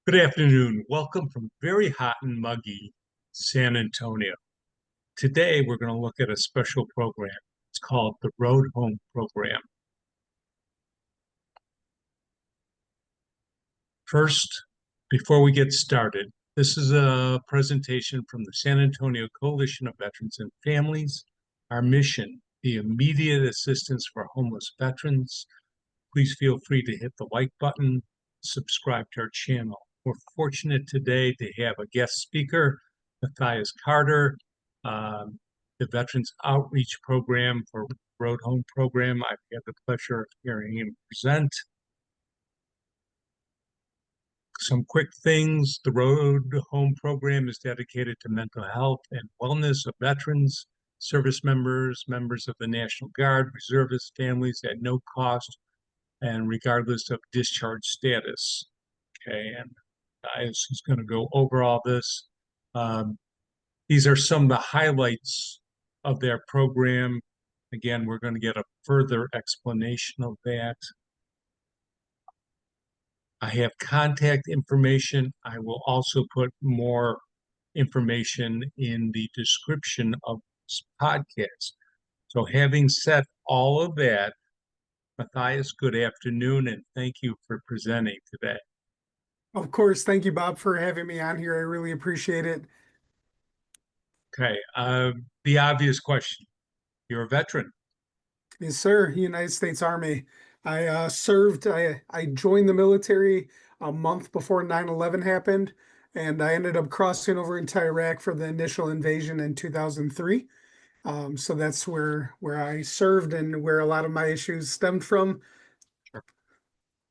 Good afternoon. Welcome from very hot and muggy San Antonio. Today, we're going to look at a special program. It's called the Road Home Program. First, before we get started, this is a presentation from the San Antonio Coalition of Veterans and Families. Our mission, the immediate assistance for homeless veterans. Please feel free to hit the like button, subscribe to our channel. We're fortunate today to have a guest speaker, Matthias Carter, the Veterans Outreach Program for Road Home Program. I've had the pleasure of hearing him present. Some quick things. The Road Home Program is dedicated to mental health and wellness of veterans, service members, members of the National Guard, reservist families at no cost and regardless of discharge status. Okay, and Dias is going to go over all this. These are some of the highlights of their program. Again, we're going to get a further explanation of that. I have contact information. I will also put more information in the description of this podcast. So having said all of that, Matthias, good afternoon, and thank you for presenting today. Of course. Thank you, Bob, for having me on here. I really appreciate it. Okay, the obvious question. You're a veteran. Yes, sir. United States Army. I joined the military a month before 9/11 happened, and I ended up crossing over into Iraq for the initial invasion in 2003. So that's where I served and where a lot of my issues stemmed from.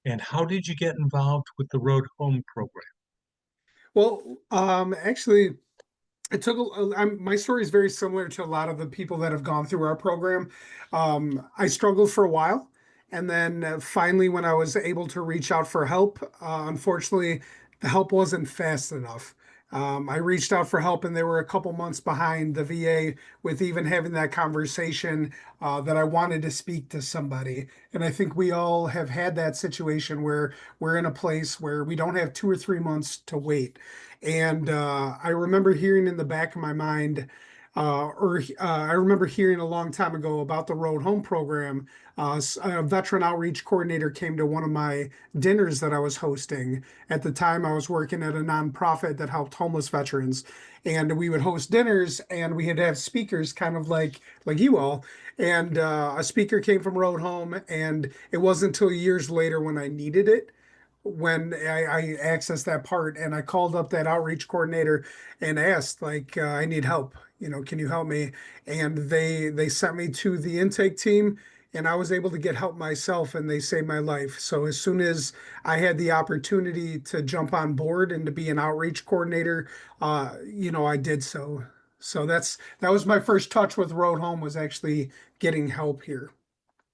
And how did you get involved with the Road Home program? Well, actually, it took my story is very similar to a lot of the people that have gone through our program. I struggled for a while, and then finally, when I was able to reach out for help, unfortunately, the help wasn't fast enough. I reached out for help, and they were a couple months behind the VA with even having that conversation that I wanted to speak to somebody. And I think we all have had that situation where we're in a place where we don't have 2 or 3 months to wait. And I remember hearing in the back of my mind, I remember hearing a long time ago about the Road Home program. A veteran outreach coordinator came to one of my dinners that I was hosting. At the time, I was working at a nonprofit that helped homeless veterans, and we would host dinners, and we had to have speakers, kind of like you all. And a speaker came from Road Home, and it wasn't until years later when I needed it when I accessed that part, and I called up that outreach coordinator and asked, like, I need help. Can you help me? And they sent me to the intake team, and I was able to get help myself, and they saved my life. So as soon as I had the opportunity to jump on board and to be an outreach coordinator, I did so. So that was my first touch with Road Home, was actually getting help here.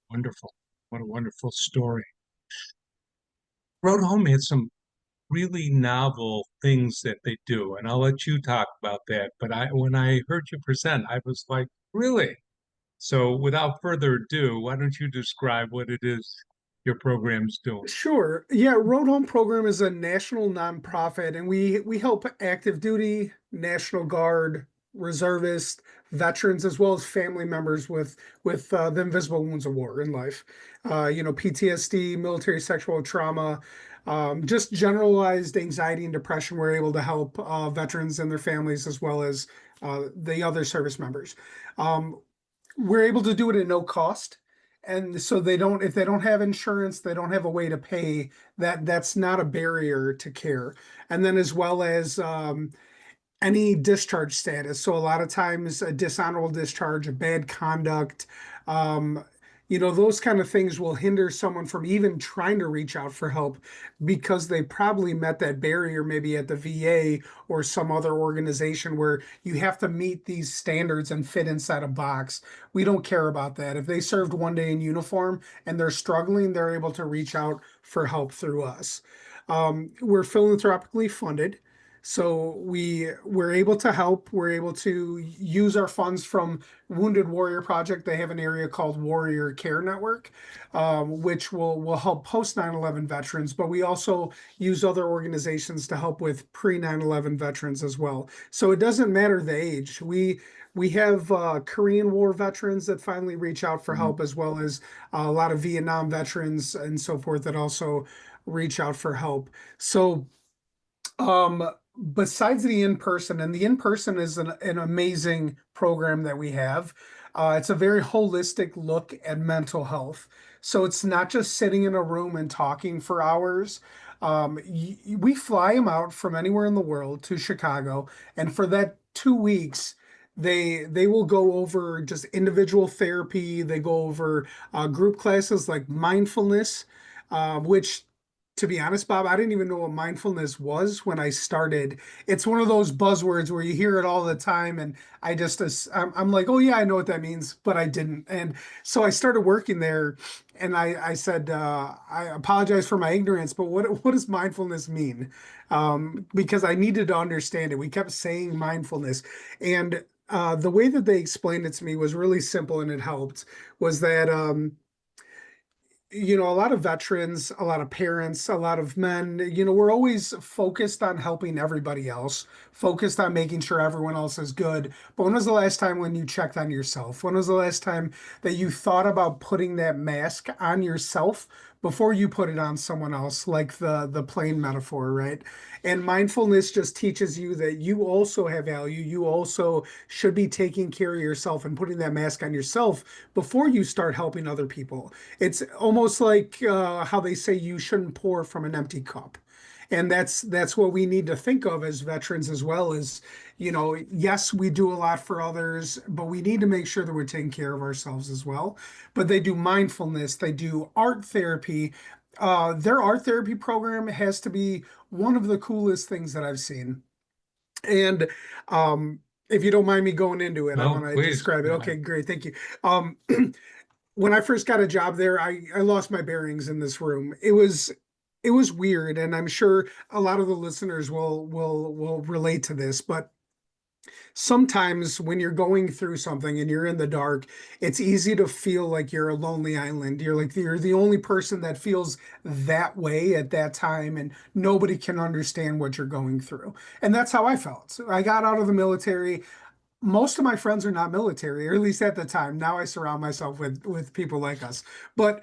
Wonderful. What a wonderful story. Road Home had some really novel things that they do, and I'll let you talk about that. But when I heard you present, I was like, really? So without further ado, why don't you describe what it is your program's doing? Sure. Yeah, Road Home Program is a national nonprofit, and we help active duty, National Guard, reservists, veterans, as well as family members with the invisible wounds of war in life. PTSD, military sexual trauma, just generalized anxiety and depression. We're able to help veterans and their families, as well as the other service members. We're able to do it at no cost. And so if they don't have insurance, they don't have a way to pay, that's not a barrier to care. And then as well as any discharge status. So a lot of times a dishonorable discharge, a bad conduct, those kind of things will hinder someone from even trying to reach out for help because they probably met that barrier maybe at the VA or some other organization where you have to meet these standards and fit inside a box. We don't care about that. If they served one day in uniform and they're struggling, they're able to reach out for help through us. We're philanthropically funded. So we're able to help. We're able to use our funds from Wounded Warrior Project. They have an area called Warrior Care Network, which will help post 9/11 veterans. But we also use other organizations to help with pre 9/11 veterans as well. So it doesn't matter the age. We have Korean War veterans that finally reach out for Mhm. help, as well as a lot of Vietnam veterans and so forth that also reach out for help. So besides the in-person, and the in-person is an amazing program that we have. It's a very holistic look at mental health. So it's not just sitting in a room and talking for hours. We fly them out from anywhere in the world to Chicago, and for that 2 weeks, they will go over just individual therapy. They go over group classes like mindfulness, which, to be honest, Bob, I didn't even know what mindfulness was when I started. It's one of those buzzwords where you hear it all the time, and I'm like, oh yeah, I know what that means, but I didn't. And so I started working there, and I said, I apologize for my ignorance, but what does mindfulness mean? Because I needed to understand it. We kept saying mindfulness, and the way that they explained it to me was really simple, and it helped. Was that a lot of veterans, a lot of parents, a lot of men, we're always focused on helping everybody else, focused on making sure everyone else is good. But when was the last time when you checked on yourself? When was the last time that you thought about putting that mask on yourself before you put it on someone else, like the plane metaphor, right? And mindfulness just teaches you that you also have value. You also should be taking care of yourself and putting that mask on yourself before you start helping other people. It's almost like how they say you shouldn't pour from an empty cup. And that's what we need to think of as veterans as well. Is, yes, we do a lot for others, but we need to make sure that we're taking care of ourselves as well. But they do mindfulness, they do art therapy. Their art therapy program has to be one of the coolest things that I've seen. And if you don't mind me going into it, I No, want to please. describe it. Yeah. Okay, great, thank you. Um, when I first got a job there, I lost my bearings in this room. It was weird, and I'm sure a lot of the listeners will relate to this, but sometimes when you're going through something and you're in the dark, it's easy to feel like you're a lonely island. You're the only person that feels that way at that time, and nobody can understand what you're going through. And that's how I felt. So I got out of the military. Most of my friends are not military, or at least at the time. Now I surround myself with people like us. But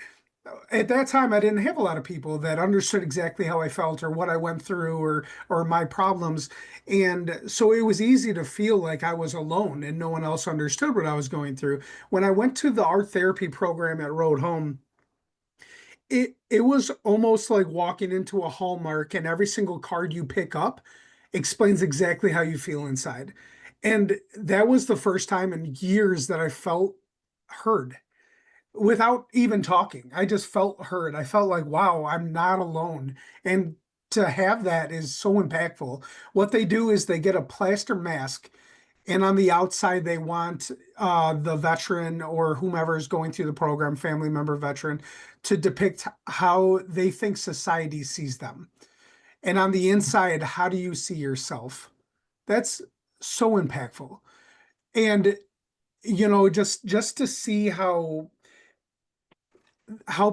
at that time, I didn't have a lot of people that understood exactly how I felt or what I went through, or my problems. And so it was easy to feel like I was alone and no one else understood what I was going through. When I went to the art therapy program at Road Home, it was almost like walking into a Hallmark, and every single card you pick up explains exactly how you feel inside. And that was the first time in years that I felt heard without even talking. I just felt heard. I felt like, wow, I'm not alone. And to have that is so impactful. What they do is they get a plaster mask, and on the outside, they want the veteran or whomever is going through the program, family member, veteran, to depict how they think society sees them. And on the inside, how do you see yourself? That's so impactful. And just to see how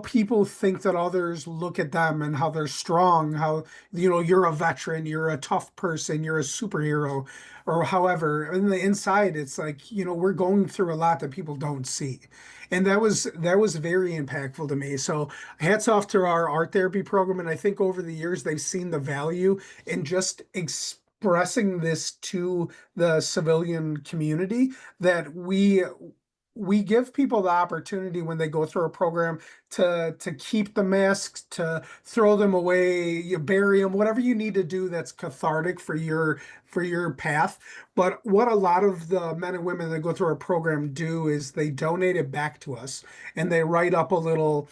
people think that others look at them and how they're strong, how, you're a veteran, you're a tough person, you're a superhero, or however. In the inside, it's like, we're going through a lot that people don't see. And that was very impactful to me. So hats off to our art therapy program. And I think over the years, they've seen the value in just expressing this to the civilian community, that we give people the opportunity when they go through a program to keep the masks, to throw them away, you bury them, whatever you need to do that's cathartic for your path. But what a lot of the men and women that go through our program do is they donate it back to us, and they write up a little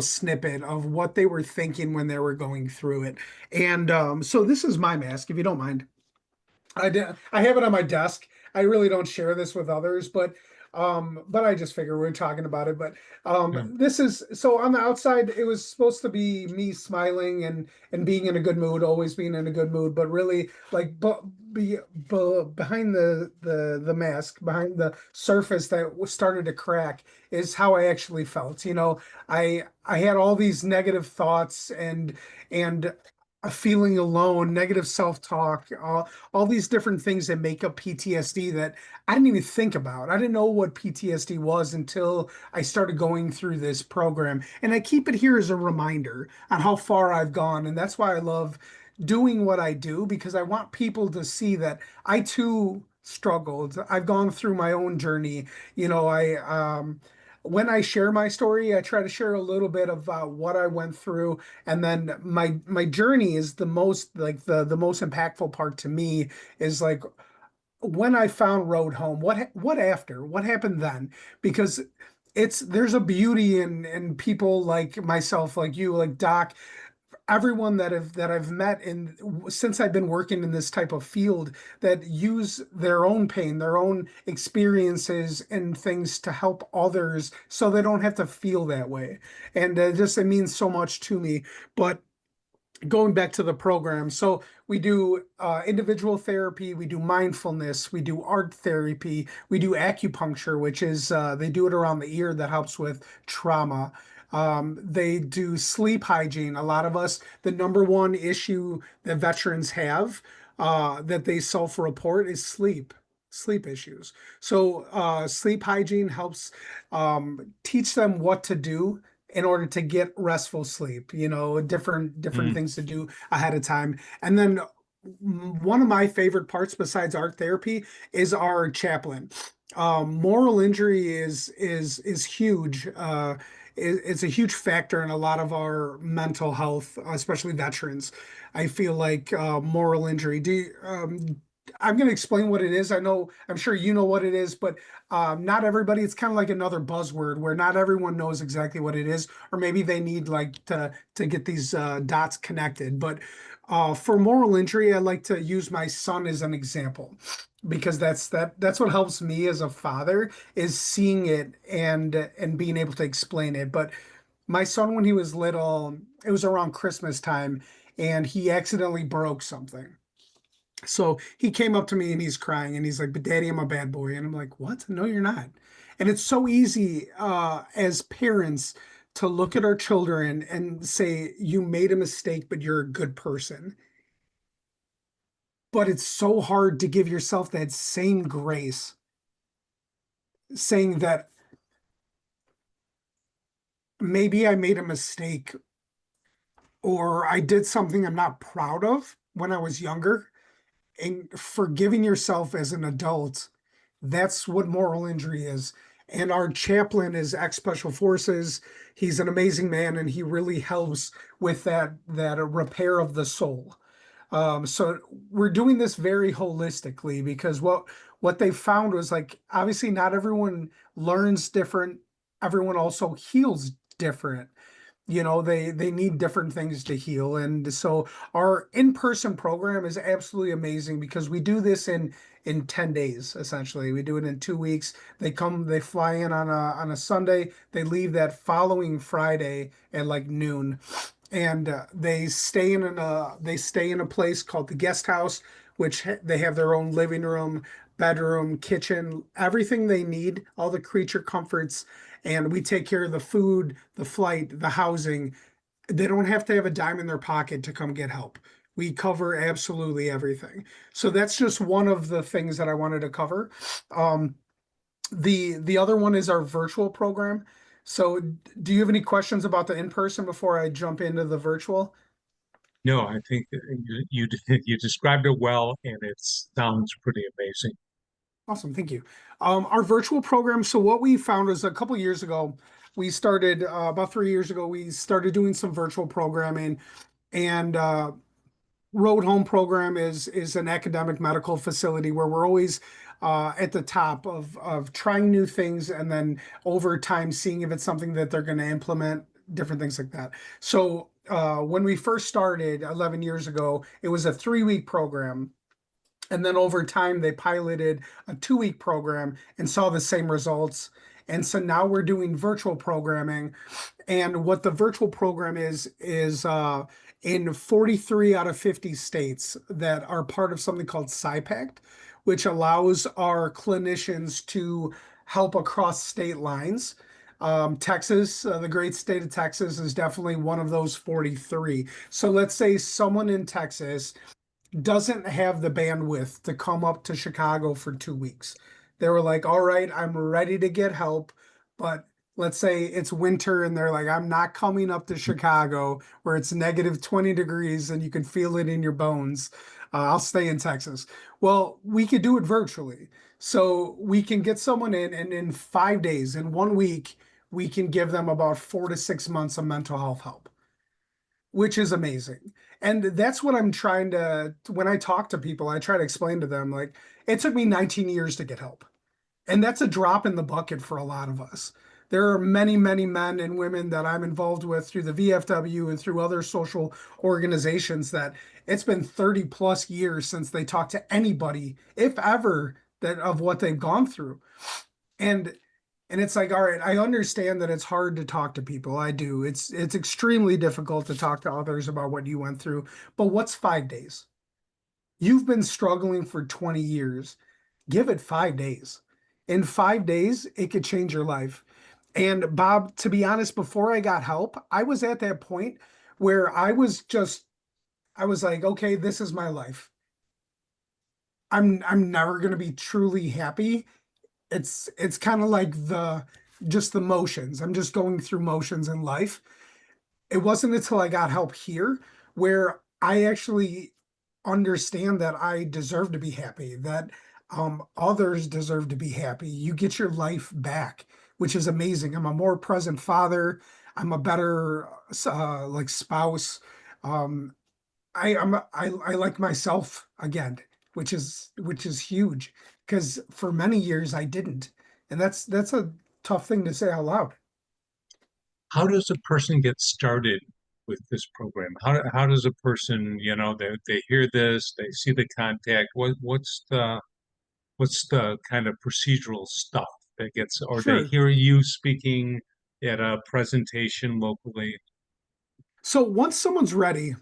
snippet of what they were thinking when they were going through it. And so this is my mask, if you don't mind. I have it on my desk. I really don't share this with others, but But I just figure we're talking about it. But Yeah. this is so on the outside, it was supposed to be me smiling and being in a good mood, always being in a good mood. But really, like, behind the mask, behind the surface that started to crack, is how I actually felt. I had all these negative thoughts and a feeling alone, negative self-talk, all these different things that make up PTSD that I didn't even think about. I didn't know what PTSD was until I started going through this program. And I keep it here as a reminder on how far I've gone. And that's why I love doing what I do, because I want people to see that I too struggled. I've gone through my own journey. When I share my story, I try to share a little bit about what I went through, and then my journey is the most, like, the most impactful part to me is like when I found road home. What happened then? Because there's a beauty in people like myself, like you, like Doc, everyone that I've met in since I've been working in this type of field, that use their own pain, their own experiences and things to help others so they don't have to feel that way. And it means so much to me. But going back to the program, so we do individual therapy, we do mindfulness, we do art therapy, we do acupuncture, which is they do it around the ear, that helps with trauma. They do sleep hygiene. A lot of us, the number one issue that veterans have, that they self-report, is sleep issues. So sleep hygiene helps teach them what to do in order to get restful sleep, different Mm. things to do ahead of time. And then one of my favorite parts besides art therapy is our chaplain. Moral injury is huge. It's a huge factor in a lot of our mental health, especially veterans. I feel like moral injury. I'm going to explain what it is. I'm sure you know what it is, but not everybody. It's kind of like another buzzword where not everyone knows exactly what it is, or maybe they need like to get these dots connected. But for moral injury, I like to use my son as an example, because that's what helps me as a father, is seeing it and being able to explain it. But my son, when he was little, it was around Christmas time, and he accidentally broke something. So he came up to me and he's crying and he's like, "But Daddy, I'm a bad boy." And I'm like, "What? No, you're not." And it's so easy as parents to look at our children and say, "You made a mistake, but you're a good person." But it's so hard to give yourself that same grace, saying that maybe I made a mistake or I did something I'm not proud of when I was younger, and forgiving yourself as an adult. That's what moral injury is. And our chaplain is ex Special Forces. He's an amazing man, and he really helps with that repair of the soul. So we're doing this very holistically, because what they found was, like, obviously not everyone learns different. Everyone also heals different. They need different things to heal. And so our in-person program is absolutely amazing, because we do this in 10 days. Essentially, we do it in 2 weeks. They fly in on a Sunday, they leave that following Friday at like noon, and they stay in a place called the guest house, which they have their own living room, bedroom, kitchen, everything they need, all the creature comforts. And we take care of the food, the flight, the housing. They don't have to have a dime in their pocket to come get help. We cover absolutely everything. So that's just one of the things that I wanted to cover. Um, the other one is our virtual program. So do you have any questions about the in-person before I jump into the virtual? No, I think that you described it well, and it sounds pretty amazing. Awesome, thank you. Our virtual program. So what we found was, a couple years ago, we started about 3 years ago. We started doing some virtual programming, and Road Home program is an academic medical facility where we're always at the top of trying new things, and then over time seeing if it's something that they're going to implement, different things like that. So when we first started 11 years ago, it was a 3-week program, And then over time, they piloted a 2 week program and saw the same results. And so now we're doing virtual programming. And what the virtual program is in 43 out of 50 states that are part of something called SIPACT, which allows our clinicians to help across state lines. Texas, the great state of Texas, is definitely one of those 43. So let's say someone in Texas doesn't have the bandwidth to come up to Chicago for 2 weeks. They were like, all right, I'm ready to get help, but let's say it's winter and they're like, I'm not coming up to Chicago where it's negative 20 degrees and you can feel it in your bones. I'll stay in Texas. Well, we could do it virtually. So we can get someone in, and in 5 days, in 1 week, we can give them about 4 to 6 months of mental health help, which is amazing. And that's what I'm trying to, when I talk to people, I try to explain to them, like, it took me 19 years to get help. And that's a drop in the bucket for a lot of us. There are many, many men and women that I'm involved with through the VFW and through other social organizations that it's been 30 plus years since they talked to anybody, if ever, that of what they've gone through. And it's like, all right, I understand that it's hard to talk to people. I do. It's extremely difficult to talk to others about what you went through. But what's 5 days? You've been struggling for 20 years. Give it 5 days. In 5 days, it could change your life. And Bob, to be honest, before I got help, I was at that point where I was like, okay, this is my life. I'm never going to be truly happy. It's kind of like the just the motions. I'm just going through motions in life. It wasn't until I got help here where I actually understand that I deserve to be happy, that others deserve to be happy. You get your life back, which is amazing. I'm a more present father. I'm a better like spouse. Um, I like myself again, which is huge because for many years I didn't, and that's a tough thing to say out loud. How does a person get started with this program? How does a person, they hear this, they see the contact, what's the kind of procedural stuff that gets, or they Sure. hear you speaking at a presentation locally? So once someone's ready,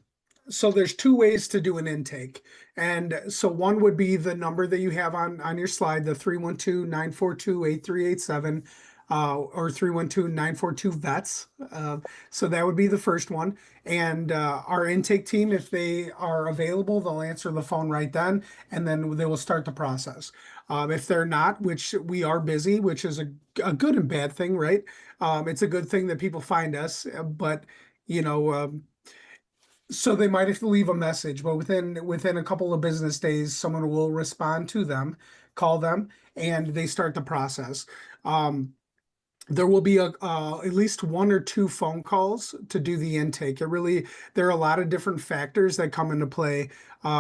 so there's two ways to do an intake. And so one would be the number that you have on your slide, the 312-942-8387, or 312-942-VETS. So that would be the first one. And our intake team, if they are available, they'll answer the phone right then, and then they will start the process. If they're not, which we are busy, which is a good and bad thing, right? It's a good thing that people find us, but you know, so they might have to leave a message, but within a couple of business days, someone will respond to them, call them, and they start the process. Um, there will be at least one or two phone calls to do the intake. There are a lot of different factors that come into play.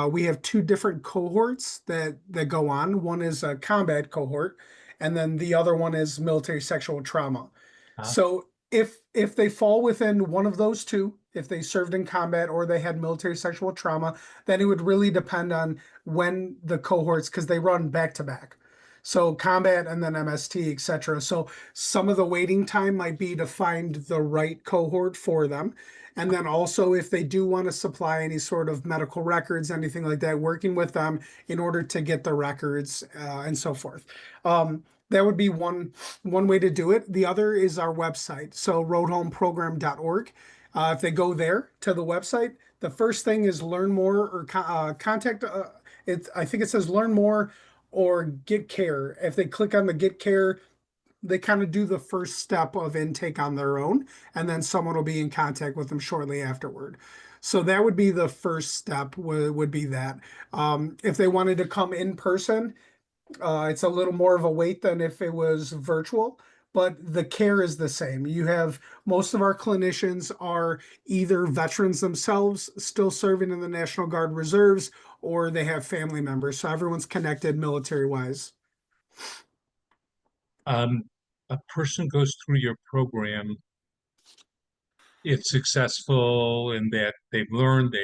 We have two different cohorts that go on. One is a combat cohort, and then the other one is military sexual trauma. Huh? So if they fall within one of those two, if they served in combat or they had military sexual trauma, then it would really depend on when the cohorts, because they run back to back. So combat and then MST, etc. So some of the waiting time might be to find the right cohort for them. And then also, if they do want to supply any sort of medical records, anything like that, working with them in order to get the records and so forth. That would be one way to do it. The other is our website, so roadhomeprogram.org. If they go there to the website, the first thing is learn more or contact. I think it says learn more or get care. If they click on the get care, they kind of do the first step of intake on their own, and then someone will be in contact with them shortly afterward. So that would be the first step, would be that. If they wanted to come in person, it's a little more of a wait than if it was virtual, but the care is the same. You have most of our clinicians are either veterans themselves still serving in the National Guard Reserves, or they have family members. So everyone's connected military wise. Um, a person goes through your program, it's successful in that they've learned,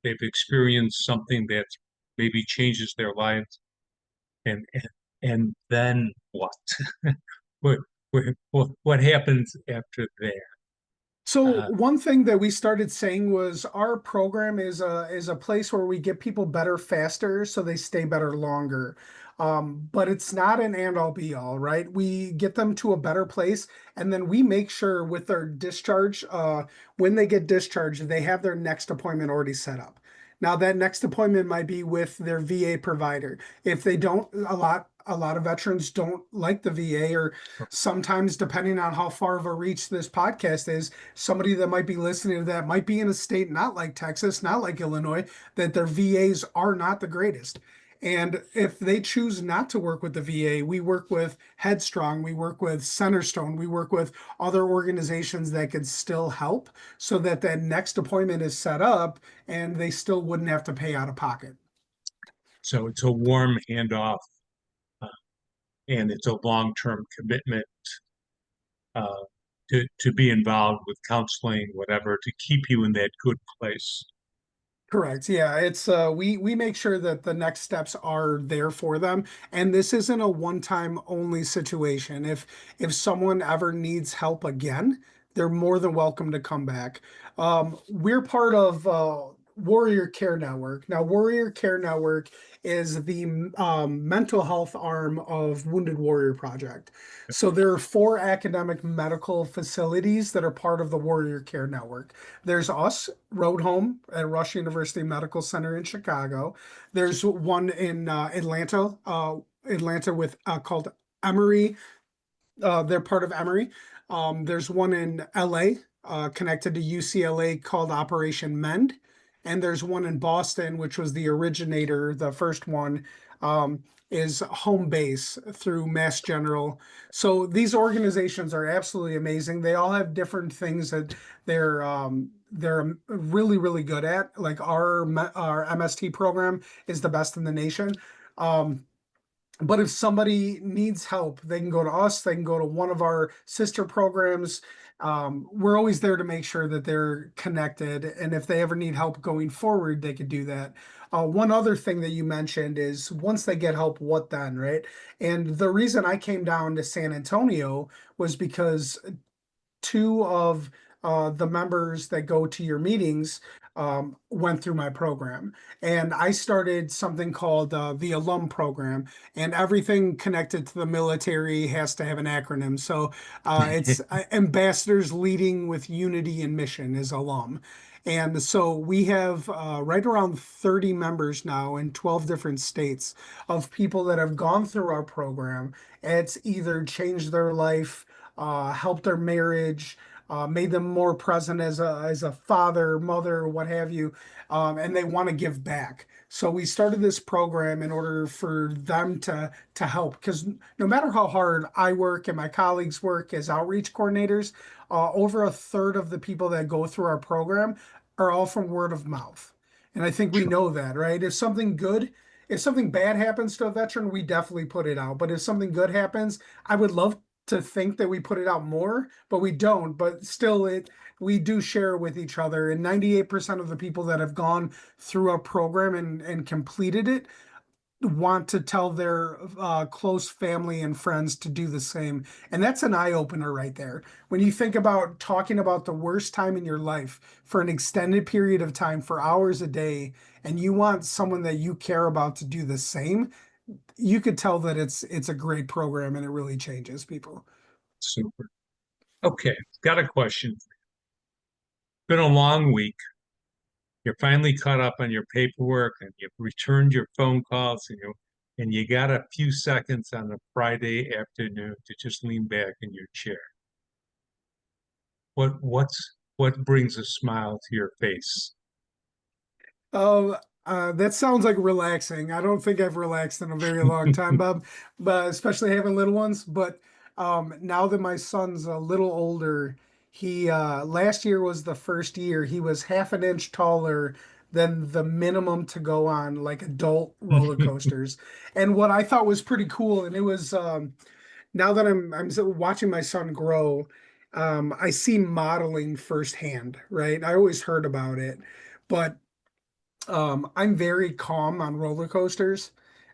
they've experienced something that's maybe changes their lives, and then what? What what happens after that? So Uh, one thing that we started saying was our program is a place where we get people better faster so they stay better longer. But it's not an and all be all, right? We get them to a better place and then we make sure with their discharge, when they get discharged, they have their next appointment already set up. Now that next appointment might be with their VA provider. If they don't, a lot of veterans don't like the VA, or sometimes depending on how far of a reach this podcast is, somebody that might be listening to that might be in a state not like Texas, not like Illinois, that their VAs are not the greatest. And if they choose not to work with the VA, we work with Headstrong, we work with Centerstone, we work with other organizations that could still help so that that next appointment is set up and they still wouldn't have to pay out of pocket. so it's a warm handoff, uh, and it's a long-term commitment uh, to be involved with counseling, whatever, to keep you in that good place. Correct. Yeah, it's we make sure that the next steps are there for them, and this isn't a one-time only situation. If someone ever needs help again, they're more than welcome to come back. We're part of Warrior Care Network. Now, Warrior Care Network is the mental health arm of Wounded Warrior Project. So there are four academic medical facilities that are part of the Warrior Care Network. There's us, Road Home at Rush University Medical Center in Chicago. There's one in Atlanta with called Emory. They're part of Emory. There's one in LA connected to UCLA called Operation Mend. And there's one in Boston, which was the originator, the first one, is home base through Mass General. So these organizations are absolutely amazing. They all have different things that they're really, really good at. Like our MST program is the best in the nation. Um, but if somebody needs help, they can go to us, they can go to one of our sister programs. We're always there to make sure that they're connected. And if they ever need help going forward, they could do that. One other thing that you mentioned is once they get help, what then, right? And the reason I came down to San Antonio was because two of the members that go to your meetings went through my program. And I started something called the alum program, and everything connected to the military has to have an acronym. So it's Ambassadors Leading with Unity and Mission is alum. And so we have right around 30 members now in 12 different states of people that have gone through our program. It's either changed their life, helped their marriage, made them more present as a father, mother, what have you, and they want to give back. So we started this program in order for them to help, because no matter how hard I work and my colleagues work as outreach coordinators, over a third of the people that go through our program are all from word of mouth. And I think we Sure. know that, right? If something bad happens to a veteran, we definitely put it out. But if something good happens, I would love to think that we put it out more, but we don't. But still, it we do share with each other. And 98% of the people that have gone through our program and completed it want to tell their close family and friends to do the same. And that's an eye opener right there. When you think about talking about the worst time in your life for an extended period of time, for hours a day, and you want someone that you care about to do the same, you could tell that it's a great program and it really changes people. Super. Okay, got a question. Been a long week. You're finally caught up on your paperwork and you've returned your phone calls, and you got a few seconds on a Friday afternoon to just lean back in your chair. What brings a smile to your face? Oh, that sounds like relaxing. I don't think I've relaxed in a very long time, Bob, but especially having little ones. But now that my son's a little older, he last year was the first year he was half an inch taller than the minimum to go on like adult roller coasters. And what I thought was pretty cool, and it was now that watching my son grow, I see modeling firsthand, right? I always heard about it, but I'm very calm on roller coasters.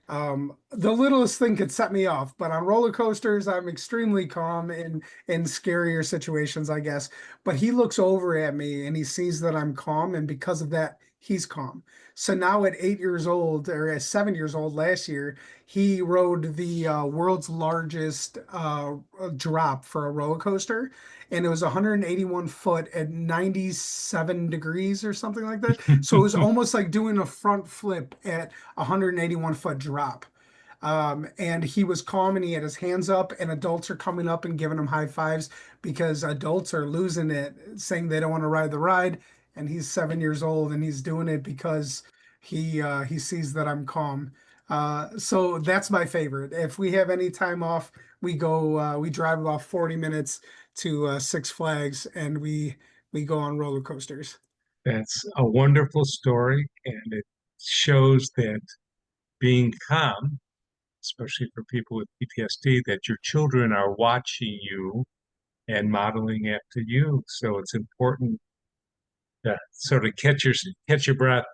The littlest thing could set me off, but on roller coasters, I'm extremely calm in scarier situations, I guess. But he looks over at me and he sees that I'm calm, and because of that, he's calm. So now at 8 years old, or at 7 years old last year, he rode the world's largest drop for a roller coaster, and it was 181 foot at 97 degrees or something like that. So it was almost like doing a front flip at 181-foot drop. And he was calm and he had his hands up, and adults are coming up and giving him high fives because adults are losing it, saying they don't want to ride the ride. And he's 7 years old and he's doing it because he sees that I'm calm. So that's my favorite. If we have any time off, we drive about 40 minutes to Six Flags, and we go on roller coasters. That's a wonderful story, and it shows that being calm, especially for people with PTSD, that your children are watching you and modeling after you. So it's important to sort of catch your breath,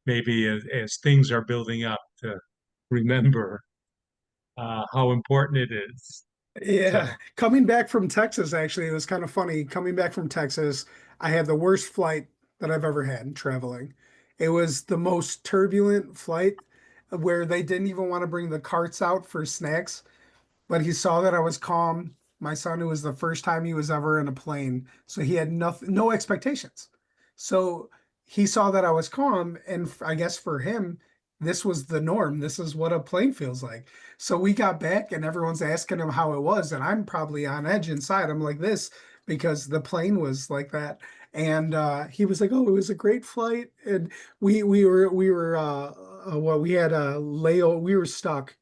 maybe as things are building up, to remember how important it is. Yeah, So coming back from Texas, actually, it was kind of funny. Coming back from Texas, I had the worst flight that I've ever had traveling. It was the most turbulent flight where they didn't even want to bring the carts out for snacks. But he saw that I was calm. My son, it was the first time he was ever in a plane, so he had nothing, no expectations. So he saw that I was calm, and I guess for him, this was the norm. This is what a plane feels like. So we got back, and everyone's asking him how it was, and I'm probably on edge inside. I'm like this because the plane was like that. And he was like, "Oh, it was a great flight." And we had a layover. We were stuck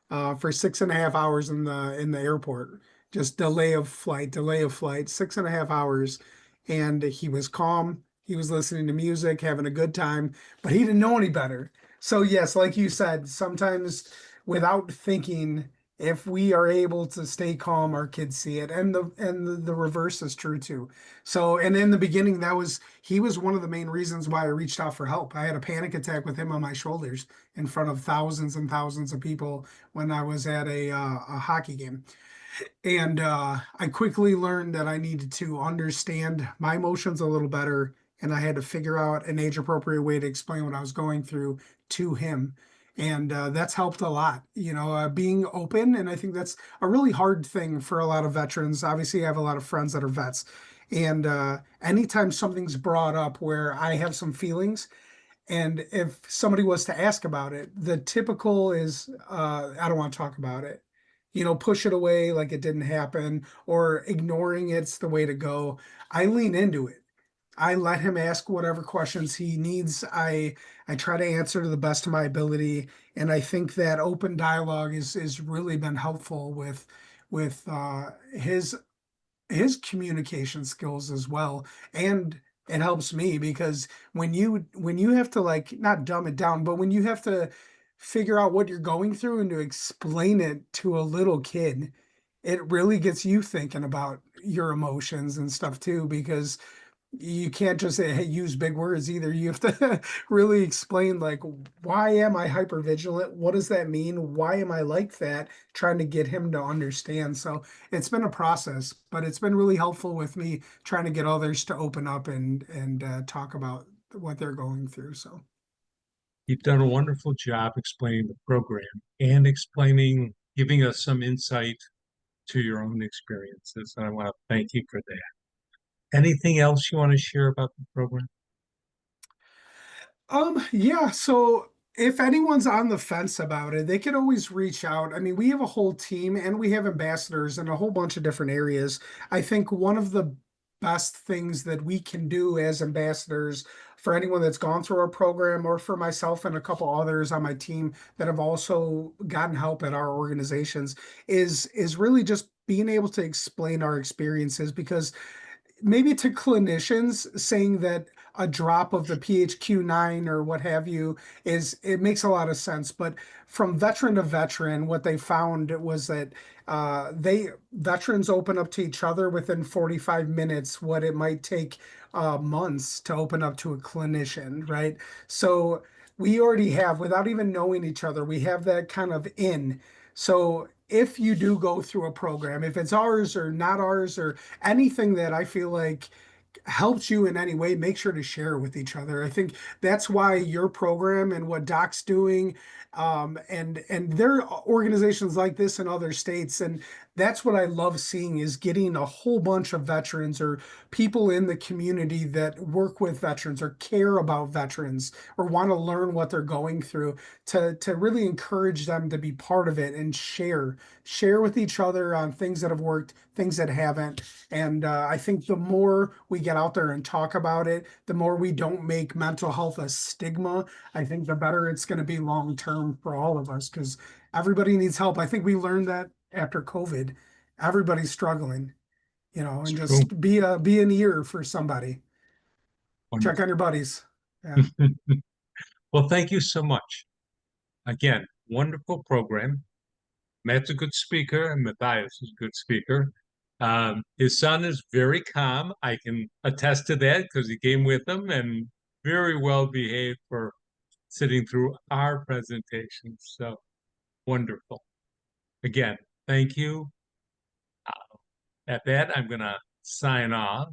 for 6.5 hours in the airport. Just delay of flight, 6.5 hours. And he was calm. He was listening to music, having a good time, but he didn't know any better. So yes, like you said, sometimes without thinking, if we are able to stay calm, our kids see it, and the reverse is true too. So, and in the beginning, that was he was one of the main reasons why I reached out for help. I had a panic attack with him on my shoulders in front of thousands and thousands of people when I was at a hockey game. And I quickly learned that I needed to understand my emotions a little better, and I had to figure out an age appropriate way to explain what I was going through to him. And that's helped a lot, being open. And I think that's a really hard thing for a lot of veterans. Obviously, I have a lot of friends that are vets. And anytime something's brought up where I have some feelings, and if somebody was to ask about it, the typical is, I don't want to talk about it. Push it away like it didn't happen, or ignoring it's the way to go. I lean into it. I let him ask whatever questions he needs. I try to answer to the best of my ability, and I think that open dialogue is really been helpful with his communication skills as well. And it helps me because when you have to, like, not dumb it down, but when you have to figure out what you're going through and to explain it to a little kid, it really gets you thinking about your emotions and stuff too, because you can't just say, hey, use big words either. You have to really explain, like, why am I hyper vigilant? What does that mean? Why am I like that? Trying to get him to understand. So it's been a process, but it's been really helpful with me trying to get others to open up and talk about what they're going through. So you've done a wonderful job explaining the program and giving us some insight to your own experiences. And I want to thank you for that. Anything else you want to share about the program? Yeah, so if anyone's on the fence about it, they can always reach out. I mean, we have a whole team and we have ambassadors in a whole bunch of different areas. I think one of the best things that we can do as ambassadors for anyone that's gone through our program, or for myself and a couple others on my team that have also gotten help at our organizations, is really just being able to explain our experiences, because maybe to clinicians saying that, a drop of the PHQ-9 or what have you is it makes a lot of sense. But from veteran to veteran, what they found was that they veterans open up to each other within 45 minutes, what it might take months to open up to a clinician, right? So we already have, without even knowing each other, we have that kind of in. So if you do go through a program, if it's ours or not ours or anything that I feel like helps you in any way, make sure to share with each other. I think that's why your program and what Doc's doing, and there are organizations like this in other states, and that's what I love seeing is getting a whole bunch of veterans or people in the community that work with veterans or care about veterans or want to learn what they're going through to really encourage them to be part of it and share with each other on things that have worked, things that haven't. And I think the more we get out there and talk about it, the more we don't make mental health a stigma, I think the better it's going to be long term for all of us because everybody needs help. I think we learned that after COVID. Everybody's struggling, It's and true. just be an ear for somebody. Check on Wonderful. your buddies. Yeah. Well, thank you so much. Again, wonderful program. Matt's a good speaker, and Matthias is a good speaker. His son is very calm. I can attest to that because he came with him and very well behaved for sitting through our presentations. So wonderful. Again, thank you. At that, I'm going to sign off.